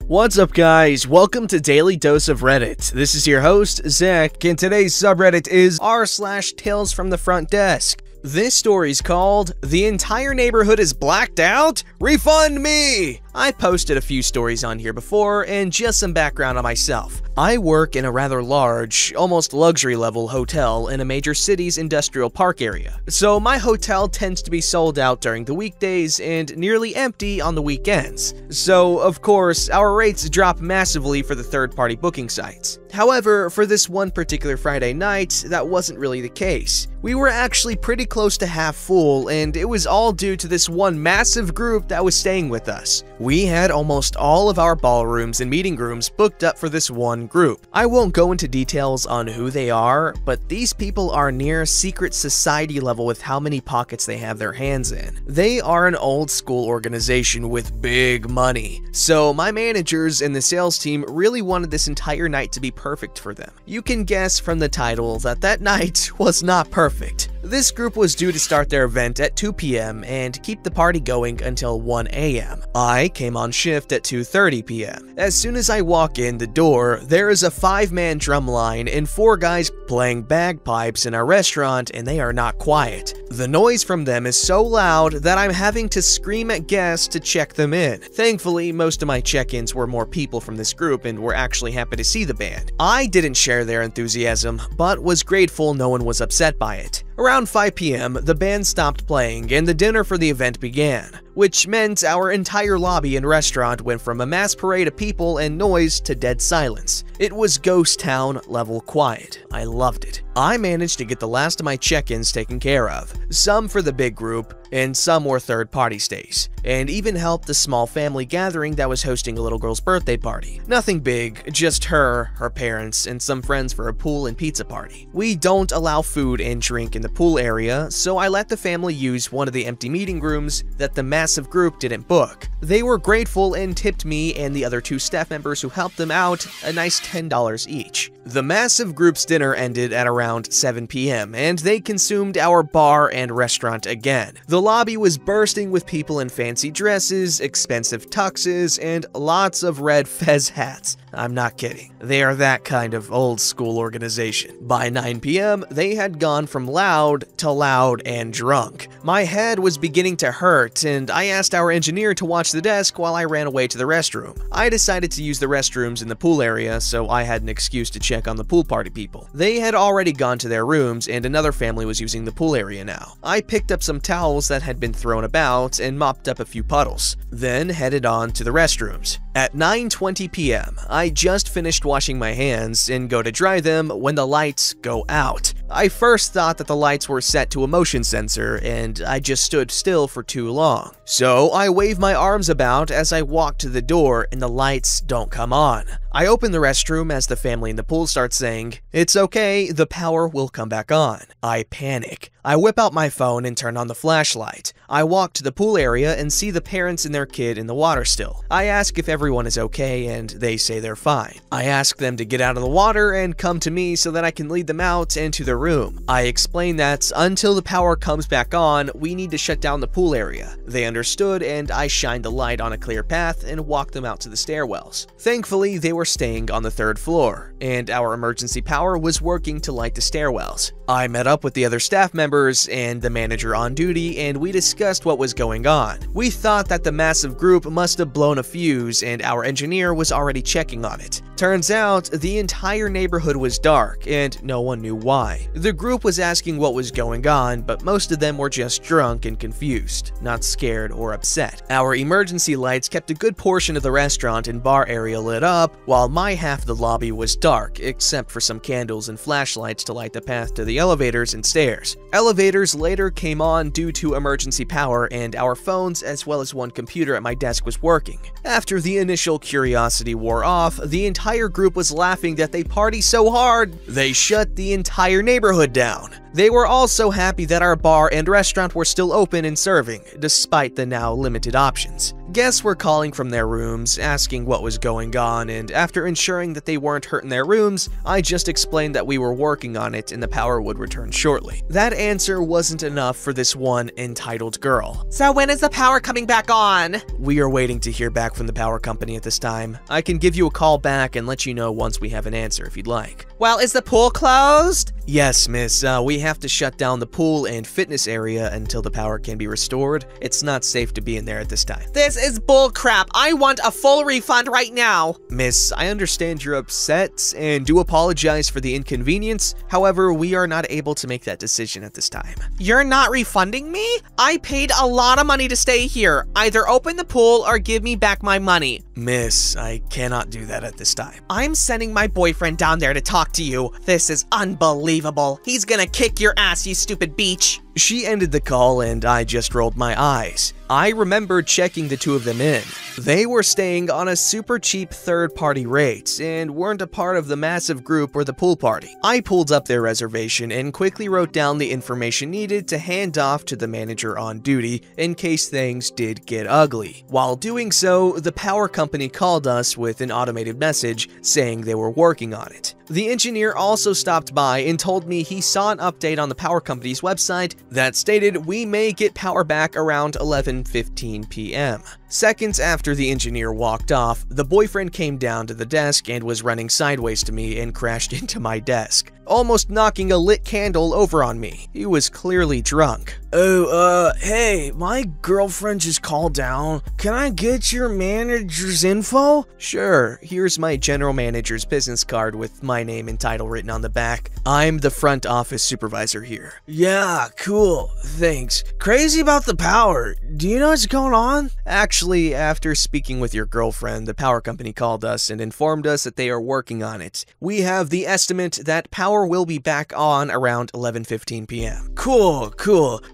What's up guys, welcome to Daily Dose of Reddit. This is your host, Zach, and today's subreddit is r/TalesFromTheFrontDesk. This story's called, "The Entire Neighborhood is Blacked Out? Refund me!" I posted a few stories on here before, and just some background on myself. I work in a rather large, almost luxury-level hotel in a major city's industrial park area. So my hotel tends to be sold out during the weekdays and nearly empty on the weekends. So, of course, our rates drop massively for the third-party booking sites. However, for this one particular Friday night, that wasn't really the case. We were actually pretty close to half full, and it was all due to this one massive group that was staying with us. We had almost all of our ballrooms and meeting rooms booked up for this one group. I won't go into details on who they are, but these people are near secret society level with how many pockets they have their hands in. They are an old school organization with big money. So my managers and the sales team really wanted this entire night to be perfect for them. You can guess from the title that that night was not perfect. This group was due to start their event at 2 p.m. and keep the party going until 1 a.m. I came on shift at 2:30 p.m. As soon as I walk in the door, there is a 5-man drum line and 4 guys playing bagpipes in our restaurant, and they are not quiet. The noise from them is so loud that I'm having to scream at guests to check them in. Thankfully, most of my check-ins were more people from this group and were actually happy to see the band. I didn't share their enthusiasm, but was grateful no one was upset by it. Around 5 p.m., the band stopped playing and the dinner for the event began, which meant our entire lobby and restaurant went from a mass parade of people and noise to dead silence. It was ghost town level quiet. I loved it. I managed to get the last of my check-ins taken care of, some for the big group, and some were third-party stays, and even helped the small family gathering that was hosting a little girl's birthday party. Nothing big, just her parents, and some friends for a pool and pizza party. We don't allow food and drink in the pool area, so I let the family use one of the empty meeting rooms that the massive group didn't book. They were grateful and tipped me and the other 2 staff members who helped them out a nice $10 each. The massive group's dinner ended at around 7 p.m. and they consumed our bar and restaurant again. The lobby was bursting with people in fancy dresses, expensive tuxes, and lots of red fez hats. I'm not kidding. They are that kind of old school organization. By 9 p.m., they had gone from loud to loud and drunk. My head was beginning to hurt, and I asked our engineer to watch the desk while I ran away to the restroom. I decided to use the restrooms in the pool area, so I had an excuse to check on the pool party people. They had already gone to their rooms, and another family was using the pool area now. I picked up some towels that had been thrown about and mopped up a few puddles, then headed on to the restrooms. At 9:20 p.m., I just finished washing my hands and go to dry them when the lights go out. I first thought that the lights were set to a motion sensor and I just stood still for too long. So I wave my arms about as I walk to the door and the lights don't come on. I open the restroom as the family in the pool starts saying, "It's okay, the power will come back on." I panic. I whip out my phone and turn on the flashlight. I walk to the pool area and see the parents and their kid in the water still. I ask if everyone is okay and they say they're fine. I ask them to get out of the water and come to me so that I can lead them out and to their room. I explain that until the power comes back on, we need to shut down the pool area. They understood and I shined the light on a clear path and walked them out to the stairwells. Thankfully, they were staying on the 3rd floor, and our emergency power was working to light the stairwells. I met up with the other staff members and the manager on duty, and we discussed what was going on. We thought that the massive group must have blown a fuse, and our engineer was already checking on it. Turns out, the entire neighborhood was dark, and no one knew why. The group was asking what was going on, but most of them were just drunk and confused, not scared or upset. Our emergency lights kept a good portion of the restaurant and bar area lit up, while my half of the lobby was dark, except for some candles and flashlights to light the path to the elevators and stairs. Elevators later came on due to emergency power, and our phones as well as one computer at my desk was working. After the initial curiosity wore off, the entire group was laughing that they party so hard, they shut the entire neighborhood down. They were also happy that our bar and restaurant were still open and serving, despite the now limited options. Guests were calling from their rooms, asking what was going on, and after ensuring that they weren't hurt in their rooms, I just explained that we were working on it and the power would return shortly. That answer wasn't enough for this one entitled girl. So when is the power coming back on? We are waiting to hear back from the power company at this time. I can give you a call back and let you know once we have an answer if you'd like. Well, is the pool closed? Yes, miss. We have to shut down the pool and fitness area until the power can be restored. It's not safe to be in there at this time. This is bullcrap. I want a full refund right now. Miss, I understand you're upset and do apologize for the inconvenience. However, we are not able to make that decision at this time. You're not refunding me? I paid a lot of money to stay here. Either open the pool or give me back my money. Miss, I cannot do that at this time. I'm sending my boyfriend down there to talk to you. This is unbelievable. He's gonna kick your ass, you stupid beach. She ended the call and I just rolled my eyes. I remembered checking the two of them in. They were staying on a super cheap third-party rate and weren't a part of the massive group or the pool party. I pulled up their reservation and quickly wrote down the information needed to hand off to the manager on duty in case things did get ugly. While doing so, the power company called us with an automated message saying they were working on it. The engineer also stopped by and told me he saw an update on the power company's website that stated we may get power back around 11:15 p.m. Seconds after the engineer walked off, the boyfriend came down to the desk and was running sideways to me and crashed into my desk, almost knocking a lit candle over on me. He was clearly drunk. Oh, hey, my girlfriend just called down. Can I get your manager's info? Sure, here's my general manager's business card with my name and title written on the back. I'm the front office supervisor here. Yeah, cool, thanks. Crazy about the power. Do you know what's going on? Actually, after speaking with your girlfriend, the power company called us and informed us that they are working on it. We have the estimate that power will be back on around 11:15 p.m. Cool.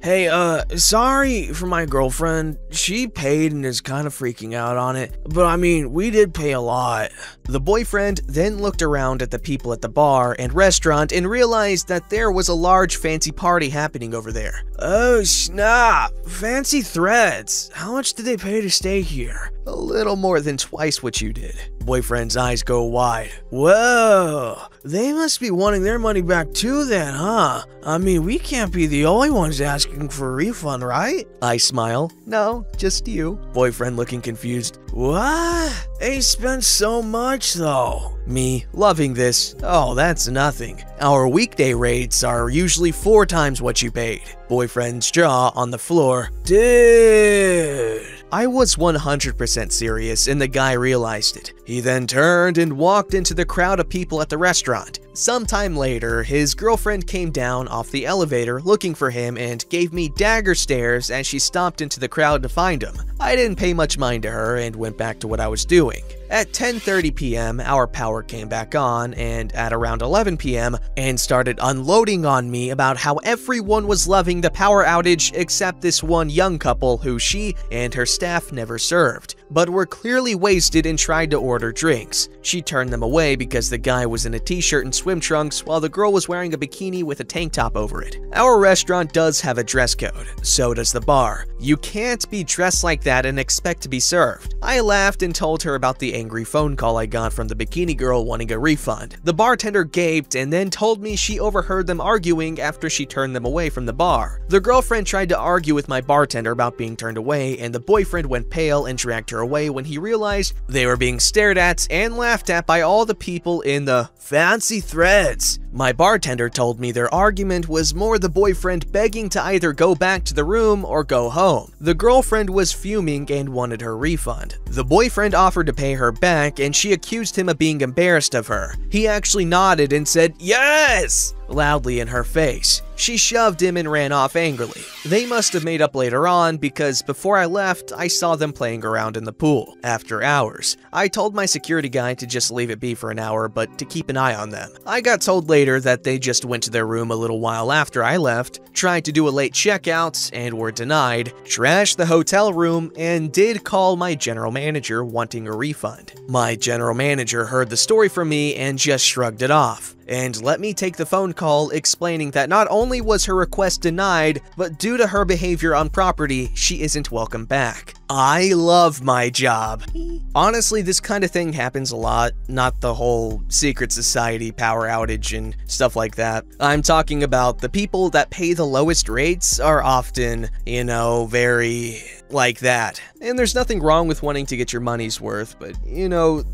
Hey, sorry for my girlfriend. She paid and is kind of freaking out on it. But I mean, we did pay a lot. The boyfriend then looked around at the people at the bar and restaurant and realized that there was a large fancy party happening over there. Oh, snap. Fancy threads. How much did they pay to stay here? A little more than twice what you did. Boyfriend's eyes go wide. Whoa, they must be wanting their money back too then, huh? I mean, we can't be the only ones asking for a refund, right? I smile. No, just you. Boyfriend looking confused. What? They spent so much though. Me, loving this. Oh, that's nothing. Our weekday rates are usually 4 times what you paid. Boyfriend's jaw on the floor. Dude. I was 100% serious and the guy realized it. He then turned and walked into the crowd of people at the restaurant. Sometime later, his girlfriend came down off the elevator looking for him and gave me dagger stares as she stomped into the crowd to find him. I didn't pay much mind to her and went back to what I was doing. At 10:30 p.m., our power came back on, and at around 11 p.m., and started unloading on me about how everyone was loving the power outage except this one young couple who she and her staff never served, but were clearly wasted and tried to order drinks. She turned them away because the guy was in a t-shirt and swim trunks while the girl was wearing a bikini with a tank top over it. Our restaurant does have a dress code, so does the bar. You can't be dressed like that and expect to be served. I laughed and told her about the angry phone call I got from the bikini girl wanting a refund. The bartender gaped and then told me she overheard them arguing after she turned them away from the bar. The girlfriend tried to argue with my bartender about being turned away, and the boyfriend went pale and dragged her away when he realized they were being stared at and laughed at by all the people in the fancy threads. My bartender told me their argument was more the boyfriend begging to either go back to the room or go home. The girlfriend was fuming and wanted her refund. The boyfriend offered to pay her back and she accused him of being embarrassed of her. He actually nodded and said, "Yes!" loudly in her face. She shoved him and ran off angrily. They must have made up later on because before I left, I saw them playing around in the pool. After hours, I told my security guy to just leave it be for an hour, but to keep an eye on them. I got told later that they just went to their room a little while after I left, tried to do a late checkout and were denied, trashed the hotel room, and did call my general manager wanting a refund. My general manager heard the story from me and just shrugged it off. and let me take the phone call explaining that not only was her request denied, but due to her behavior on property, she isn't welcome back. I love my job. Honestly, this kind of thing happens a lot, not the whole secret society power outage and stuff like that. I'm talking about the people that pay the lowest rates are often, very like that. And there's nothing wrong with wanting to get your money's worth, but,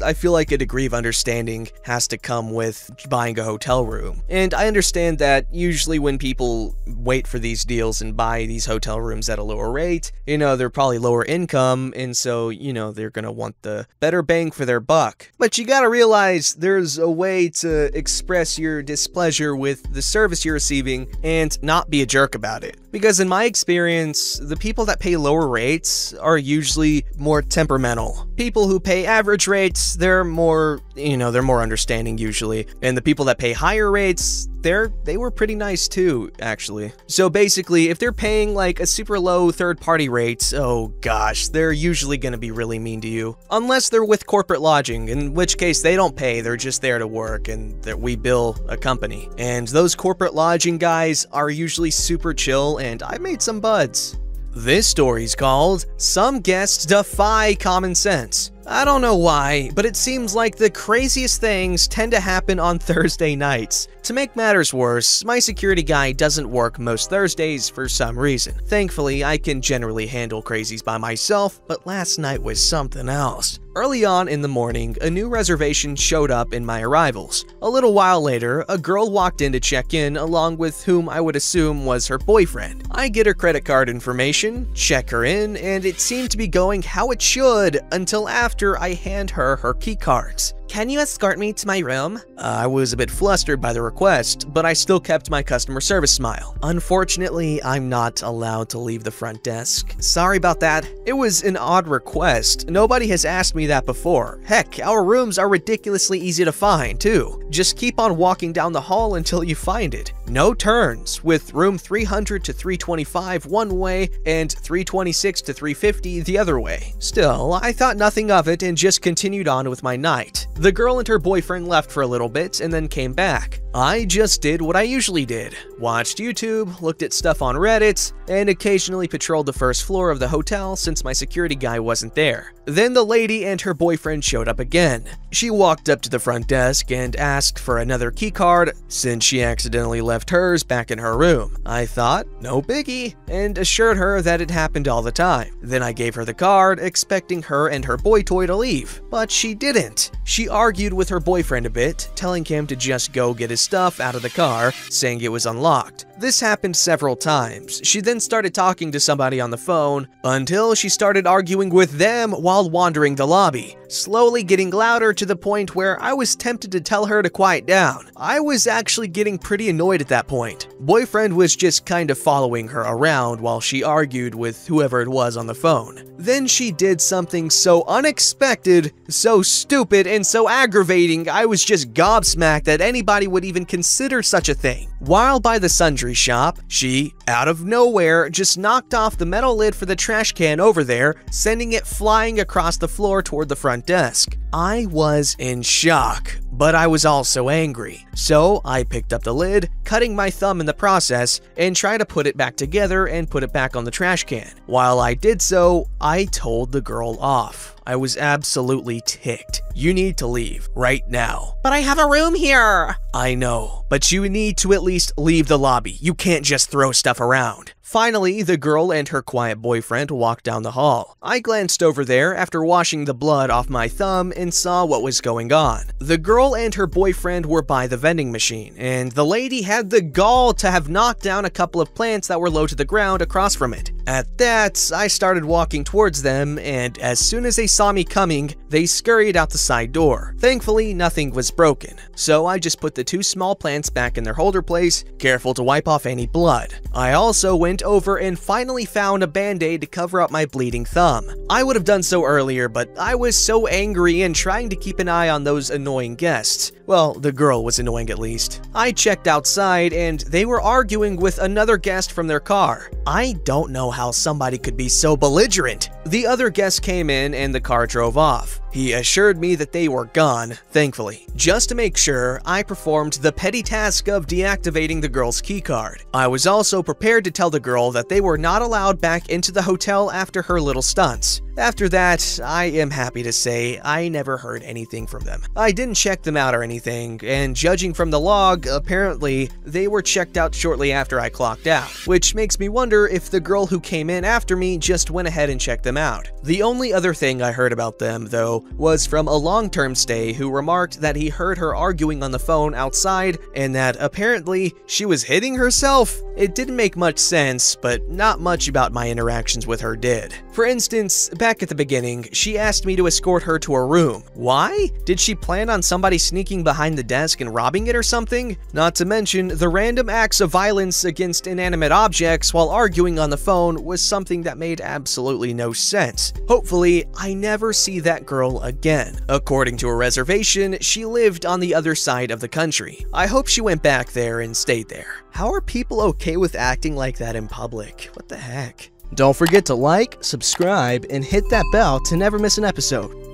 I feel like a degree of understanding has to come with buying a hotel room. And I understand that usually when people wait for these deals and buy these hotel rooms at a lower rate, they're probably lower income, and so, they're gonna want the better bang for their buck. But you gotta realize there's a way to express your displeasure with the service you're receiving and not be a jerk about it. Because in my experience, the people that pay lower rates are usually more temperamental. People who pay average rates, they're more, they're more understanding usually. And the people that pay higher rates, they were pretty nice too, actually. So basically, if they're paying like a super low third-party rate, oh gosh, they're usually gonna be really mean to you. Unless they're with corporate lodging, in which case they don't pay, they're just there to work and that we bill a company. And those corporate lodging guys are usually super chill, and I made some buds. This story's called Some Guests Defy Common Sense. I don't know why, but it seems like the craziest things tend to happen on Thursday nights. To make matters worse, my security guy doesn't work most Thursdays for some reason. Thankfully, I can generally handle crazies by myself, but last night was something else. Early on in the morning, a new reservation showed up in my arrivals. A little while later, a girl walked in to check in along with whom I would assume was her boyfriend. I get her credit card information, check her in, and it seemed to be going how it should until after I hand her key cards. Can you escort me to my room? I was a bit flustered by the request, but I still kept my customer service smile. Unfortunately, I'm not allowed to leave the front desk. Sorry about that. It was an odd request. Nobody has asked me that before. Heck, our rooms are ridiculously easy to find, too. Just keep on walking down the hall until you find it. No turns, with room 300 to 325 one way and 326 to 350 the other way. Still, I thought nothing of it and just continued on with my night. The girl and her boyfriend left for a little bit and then came back. I just did what I usually did. Watched YouTube, looked at stuff on Reddit, and occasionally patrolled the first floor of the hotel since my security guy wasn't there. Then the lady and her boyfriend showed up again. She walked up to the front desk and asked for another keycard since she accidentally left hers back in her room. I thought, no biggie, and assured her that it happened all the time. Then I gave her the card, expecting her and her boy toy to leave, but she didn't. She argued with her boyfriend a bit, telling him to just go get his stuff out of the car, saying it was unlocked. This happened several times. She then started talking to somebody on the phone until she started arguing with them while wandering the lobby, slowly getting louder to the point where I was tempted to tell her to quiet down. I was actually getting pretty annoyed at that point. Boyfriend was just kind of following her around while she argued with whoever it was on the phone. Then she did something so unexpected, so stupid, and so aggravating, I was just gobsmacked that anybody would even consider such a thing. While by the sundry shop, she, out of nowhere, just knocked off the metal lid for the trash can over there, sending it flying across the floor toward the front desk. I was in shock, but I was also angry. So I picked up the lid, cutting my thumb in the process, and tried to put it back together and put it back on the trash can. While I did so, I told the girl off. I was absolutely ticked. You need to leave right now. But I have a room here. I know, but you need to at least leave the lobby. You can't just throw stuff around. Finally, the girl and her quiet boyfriend walked down the hall. I glanced over there after washing the blood off my thumb and saw what was going on. The girl and her boyfriend were by the vending machine, and the lady had the gall to have knocked down a couple of plants that were low to the ground across from it. At that, I started walking towards them, and as soon as they saw me coming, they scurried out the side door. Thankfully, nothing was broken, so I just put the two small plants back in their holder place, careful to wipe off any blood. I also went over and finally found a band-aid to cover up my bleeding thumb. I would have done so earlier, but I was so angry and trying to keep an eye on those annoying guests. Well, the girl was annoying at least. I checked outside and they were arguing with another guest from their car. I don't know how somebody could be so belligerent. The other guest came in and the car drove off. He assured me that they were gone, thankfully. Just to make sure, I performed the petty task of deactivating the girl's keycard. I was also prepared to tell the girl that they were not allowed back into the hotel after her little stunts. After that, I am happy to say I never heard anything from them. I didn't check them out or anything, and judging from the log, apparently they were checked out shortly after I clocked out, which makes me wonder if the girl who came in after me just went ahead and checked them out. The only other thing I heard about them, though, was from a long-term stay who remarked that he heard her arguing on the phone outside and that apparently she was hitting herself. It didn't make much sense, but not much about my interactions with her did. For instance, back at the beginning, she asked me to escort her to her room. Why? Did she plan on somebody sneaking behind the desk and robbing it or something? Not to mention, the random acts of violence against inanimate objects while arguing on the phone was something that made absolutely no sense. Hopefully, I never see that girl again. According to her reservation, she lived on the other side of the country. I hope she went back there and stayed there. How are people okay with acting like that in public? What the heck? Don't forget to like, subscribe, and hit that bell to never miss an episode.